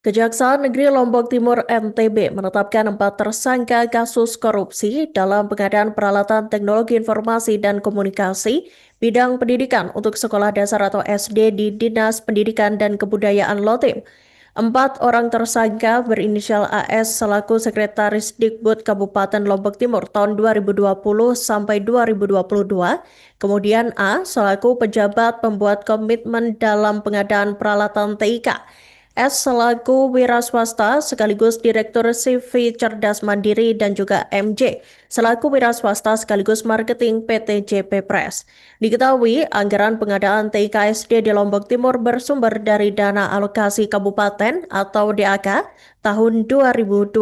Kejaksaan Negeri Lombok Timur (NTB) menetapkan 4 tersangka kasus korupsi dalam pengadaan peralatan teknologi informasi dan komunikasi bidang pendidikan untuk sekolah dasar atau SD di Dinas Pendidikan dan Kebudayaan Lotim. 4 orang tersangka berinisial AS selaku Sekretaris Dikbud Kabupaten Lombok Timur tahun 2020 sampai 2022, kemudian A selaku pejabat pembuat komitmen dalam pengadaan peralatan TIK, S selaku wira swasta sekaligus Direktur CV Cerdas Mandiri dan juga MJ selaku wira swasta sekaligus marketing PT JP Press. Diketahui anggaran pengadaan TIKSD di Lombok Timur bersumber dari dana alokasi kabupaten atau DAK tahun 2022.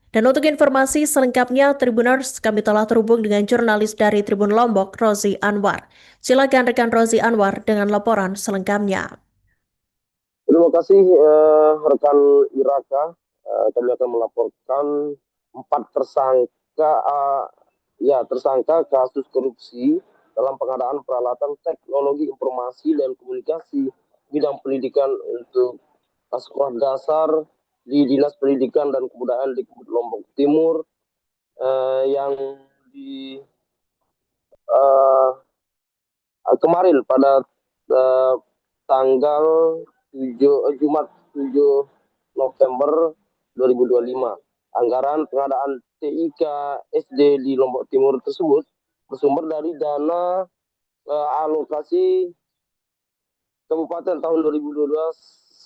Dan untuk informasi selengkapnya Tribuners, kami telah terhubung dengan jurnalis dari Tribun Lombok, Rozi Anwar. Silakan rekan Rozi Anwar dengan laporan selengkapnya. Terima kasih rekan Iraka. Kami akan melaporkan 4 tersangka tersangka kasus korupsi dalam pengadaan peralatan teknologi informasi dan komunikasi bidang pendidikan untuk sekolah dasar di Dinas Pendidikan dan Kebudayaan di Lombok Timur yang di kemarin pada tanggal Jumat 7 November 2025. Anggaran pengadaan TIK SD di Lombok Timur tersebut bersumber dari dana alokasi Kabupaten tahun 2022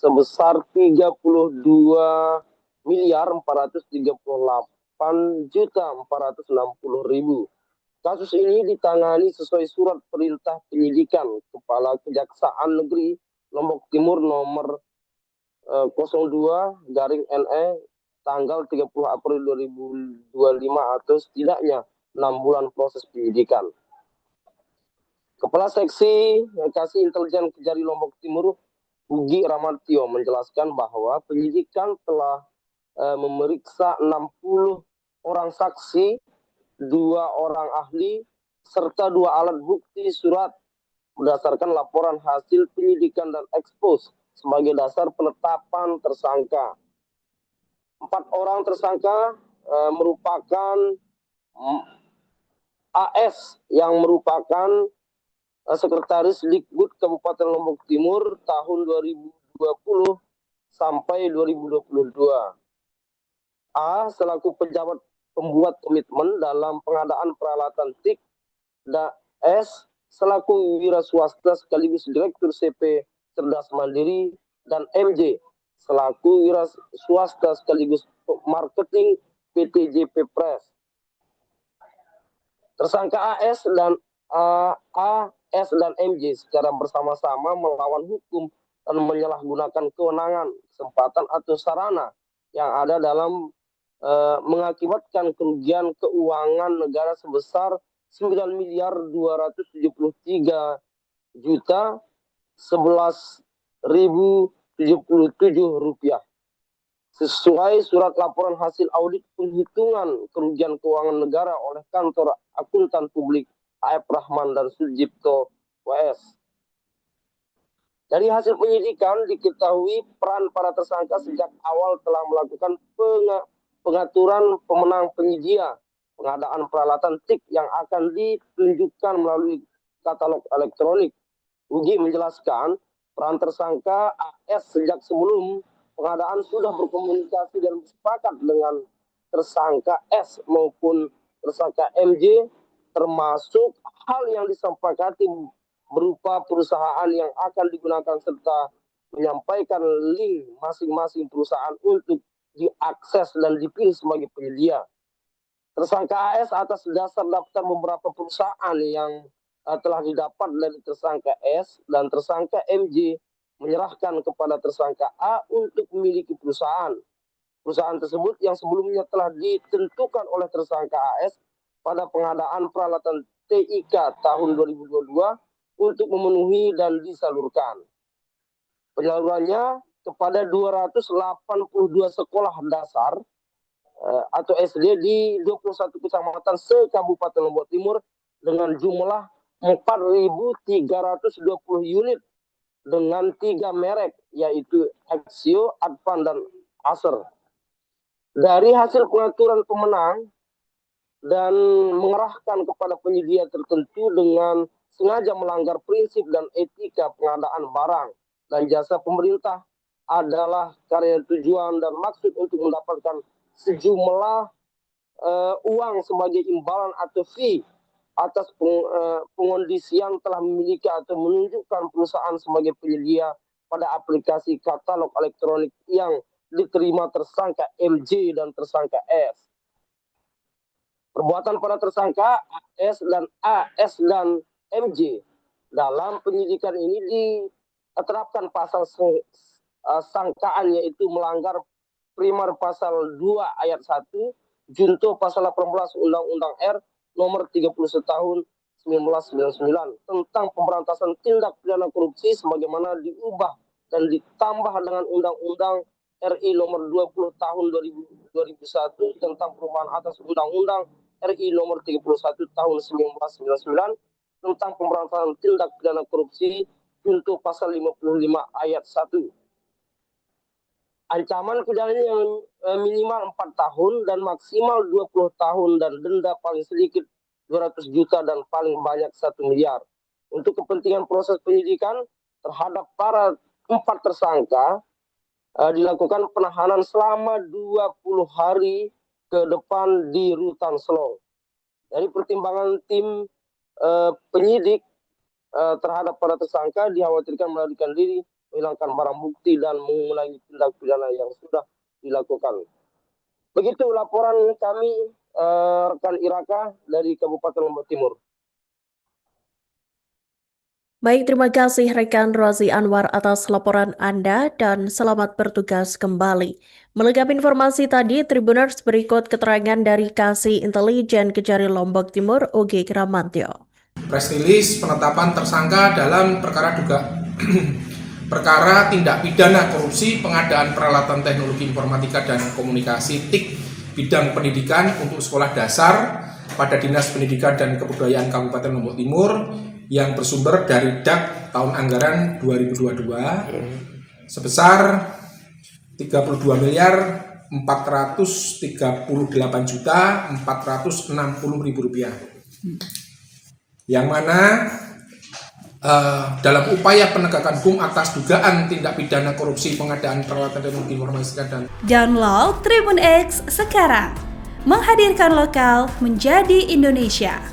sebesar 32.438.460.000. Kasus ini ditangani sesuai surat perintah penyidikan Kepala Kejaksaan Negeri Lombok Timur nomor 02/NE tanggal 30 April 2025 atau setidaknya 6 bulan proses penyidikan. Kepala Seksi Kasih Intelijen Kejari Lombok Timur, Ugi Ramartio, menjelaskan bahwa penyidikan telah memeriksa 60 orang saksi, 2 orang ahli, serta 2 alat bukti surat berdasarkan laporan hasil penyidikan dan ekspos sebagai dasar penetapan tersangka. 4 orang tersangka merupakan AS yang merupakan Sekretaris Dikbud Kabupaten Lombok Timur tahun 2020 sampai 2022. A selaku pejabat pembuat komitmen dalam pengadaan peralatan TIK, dan S selaku wira swasta sekaligus Direktur CP Cerdas Mandiri, dan MJ selaku wira swasta sekaligus marketing PT JP Press. Tersangka AS dan MJ secara bersama-sama melawan hukum dan menyalahgunakan kewenangan, kesempatan atau sarana yang ada dalam mengakibatkan kerugian keuangan negara sebesar 9.273.011.077 rupiah. Sesuai surat laporan hasil audit penghitungan kerugian keuangan negara oleh Kantor Akuntan Publik A.F. Rahman dan Sujipto WS. Dari hasil penyidikan diketahui peran para tersangka sejak awal telah melakukan pengaturan pemenang penyedia pengadaan peralatan TIK yang akan ditunjukkan melalui katalog elektronik. Ugi menjelaskan peran tersangka AS sejak sebelum pengadaan sudah berkomunikasi dan bersepakat dengan tersangka S maupun tersangka MJ, termasuk hal yang disepakati berupa perusahaan yang akan digunakan serta menyampaikan link masing-masing perusahaan untuk diakses dan dipilih sebagai penyedia. Tersangka AS atas dasar daftar beberapa perusahaan yang telah didapat dari tersangka S dan tersangka MJ menyerahkan kepada tersangka A untuk memiliki perusahaan. Perusahaan tersebut yang sebelumnya telah ditentukan oleh tersangka AS pada pengadaan peralatan TIK tahun 2022 untuk memenuhi dan disalurkan. Penyalurannya kepada 282 sekolah dasar atau SD di 21 kecamatan se-Kabupaten Lombok Timur dengan jumlah 4.320 unit dengan 3 merek, yaitu Axio, Advan, dan Acer. Dari hasil pengaturan pemenang dan mengerahkan kepada penyedia tertentu dengan sengaja melanggar prinsip dan etika pengadaan barang dan jasa pemerintah adalah karya tujuan dan maksud untuk mendapatkan sejumlah uang sebagai imbalan atau fee atas pengondisian telah memiliki atau menunjukkan perusahaan sebagai penyedia pada aplikasi katalog elektronik yang diterima tersangka MJ dan tersangka S. Perbuatan para tersangka AS dan MJ dalam penyidikan ini diterapkan pasal sangkaan, yaitu melanggar primer pasal 2 ayat 1, junto pasal 18 Undang-Undang R nomor 31 tahun 1999 tentang pemberantasan tindak pidana korupsi sebagaimana diubah dan ditambah dengan Undang-Undang RI nomor 20 tahun 2001 tentang perubahan atas Undang-Undang RI nomor 31 tahun 1999 tentang pemberantasan tindak pidana korupsi junto pasal 55 ayat 1. Ancaman pidananya yang minimal 4 tahun dan maksimal 20 tahun dan denda paling sedikit 200 juta dan paling banyak 1 miliar. Untuk kepentingan proses penyidikan terhadap para 4 tersangka dilakukan penahanan selama 20 hari ke depan di Rutan Selong. Dari pertimbangan tim penyidik terhadap para tersangka dikhawatirkan melarikan diri, menghilangkan barang bukti, dan mengulangi tindak pidana yang sudah dilakukan. Begitu laporan kami, rekan Iraka dari Kabupaten Lombok Timur. Baik, terima kasih rekan Rozi Anwar atas laporan Anda dan selamat bertugas kembali. Melengkapi informasi tadi, Tribuners berikut keterangan dari Kasih Intelijen Kejari Lombok Timur, Oge Kramantyo. Press release penetapan tersangka dalam perkara tindak pidana korupsi pengadaan peralatan teknologi informatika dan komunikasi TIK bidang pendidikan untuk sekolah dasar pada Dinas Pendidikan dan Kebudayaan Kabupaten Lombok Timur yang bersumber dari DAK tahun anggaran 2022 sebesar 32.438.460.000 rupiah. Yang mana dalam upaya penegakan hukum atas dugaan tindak pidana korupsi pengadaan peralatan teknologi informatika dan Download Tribun X sekarang, menghadirkan lokal menjadi Indonesia.